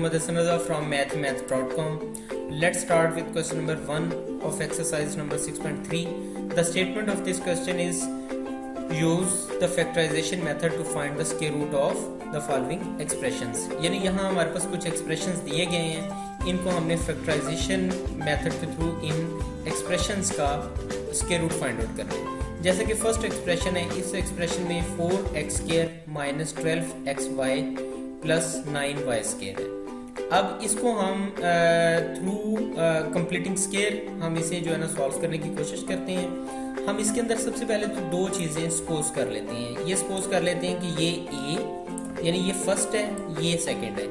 Muhammad Hassan Raza from mathemath.com. Let's start with question number 1 of exercise number 6.3. The statement of this question is use the factorization method to find the square root of the following expressions. यानी यहाँ हमारे पास कुछ expressions दिए गए हैं, इनको हमने factorization method के थ्रू इन expressions का square root find out करना है. जैसे कि फर्स्ट एक्सप्रेशन है, इस एक्सप्रेशन में 4x² minus 12xy plus 9y square है. अब इसको हम थ्रू कंप्लीटिंग स्क्वायर हम इसे जो है ना सॉल्व करने की कोशिश करते हैं. हम इसके अंदर सबसे पहले तो दो चीज़ें सपोज कर लेते हैं. ये सपोज कर लेते हैं कि ये a यानी ये फर्स्ट है, ये सेकंड है.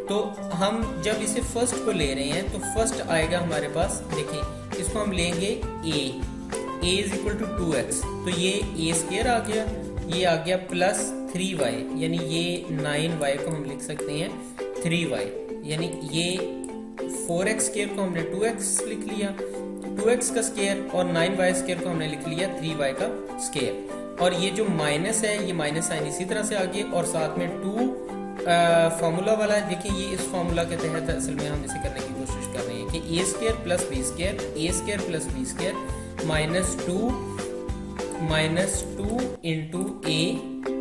तो हम जब इसे फर्स्ट को ले रहे हैं तो फर्स्ट आएगा हमारे पास, देखें इसको हम लेंगे a is equal to 2x, तो ये a स्क्वायर आ गया, ये आ गया प्लस 3y यानी ये 9y को हम लिख सकते हैं 3y, यानी ये 4x स्क्वायर को हमने 2x लिख लिया, 2x का स्क्वायर, और 9y स्क्वायर को हमने लिख लिया 3y का स्क्वायर. और ये जो माइनस है, ये माइनस साइन इसी तरह से आगे, और साथ में 2 फॉर्मूला वाला है. देखिए ये इस फॉर्मूला के तहत असल में हम इसे करने की कोशिश कर रहे हैं कि a square plus b square, a square plus b square minus two into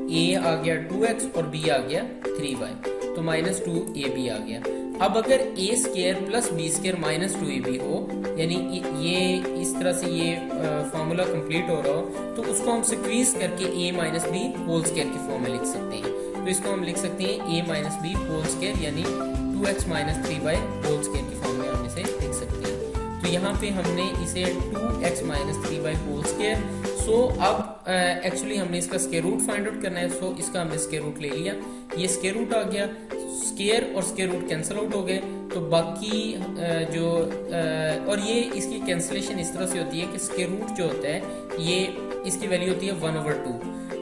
a आ गया 2x और b आ गया 3y, तो माइनस 2ab आ गया. अब अगर a square plus b square minus 2ab हो, यानी ये इस तरह से ये फॉर्मूला कंप्लीट हो रहा हो, तो उसको हम स्क्वीज करके a minus b whole square की फॉर्म में लिख सकते हैं. तो इसको हम लिख सकते हैं a minus b whole square यानी 2x minus 3y whole square की फॉर्म में हम इसे लिख सकते हैं. तो यहाँ पे हमने इसे 2x minus 3y whole square. सो अब एक्चुअली हमने इसका स्क्वायर रूट फाइंड आउट करना है. सो इसका हमने स्क्वायर रूट ले लिया, ये स्क्वायर रूट आ गया, स्क्वायर और स्क्वायर रूट कैंसिल आउट हो गए. तो बाकी जो और ये इसकी कैंसिलेशन इस तरह से होती है कि स्क्वायर रूट जो होता है ये इसकी वैल्यू होती है 1/2.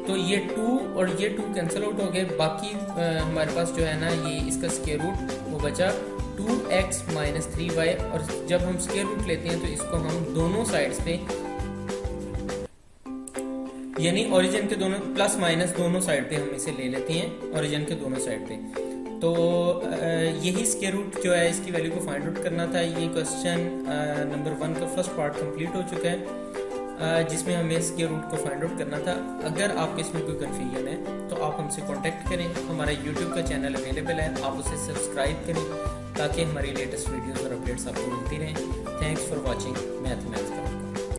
तो ये 2 और ये 2 कैंसिल आउट हो गए. बाकी हमारे पास जो है ना ये इसका स्क्वायर रूट वो बचा 2x माइनस 3y. और जब हम स्क्वायर रूट लेते हैं तो इसको हम दोनों साइड्स पे, यानी ओरिजिन के दोनों प्लस माइनस दोनों साइड पे हम इसे ले लेते हैं, ओरिजिन के दोनों साइड पे. तो यही स्क्वायर रूट जो है इसकी वैल्यू को फाइंड आउट करना था. ये क्वेश्चन नंबर 1 का फर्स्ट पार्ट कंप्लीट हो चुका है, जिसमें हमें स्क्वायर रूट को फाइंड आउट करना था. अगर आपके इसमें कोई कन्फ्यूजन है तो आप हमसे कांटेक्ट करें. हमारा यूट्यूब का चैनल अवेलेबल है, आप उसे सब्सक्राइब करें ताकि हमारी लेटेस्ट वीडियोस और अपडेट्स आपको मिलती रहें. Thanks for watching मैथमेथ.com.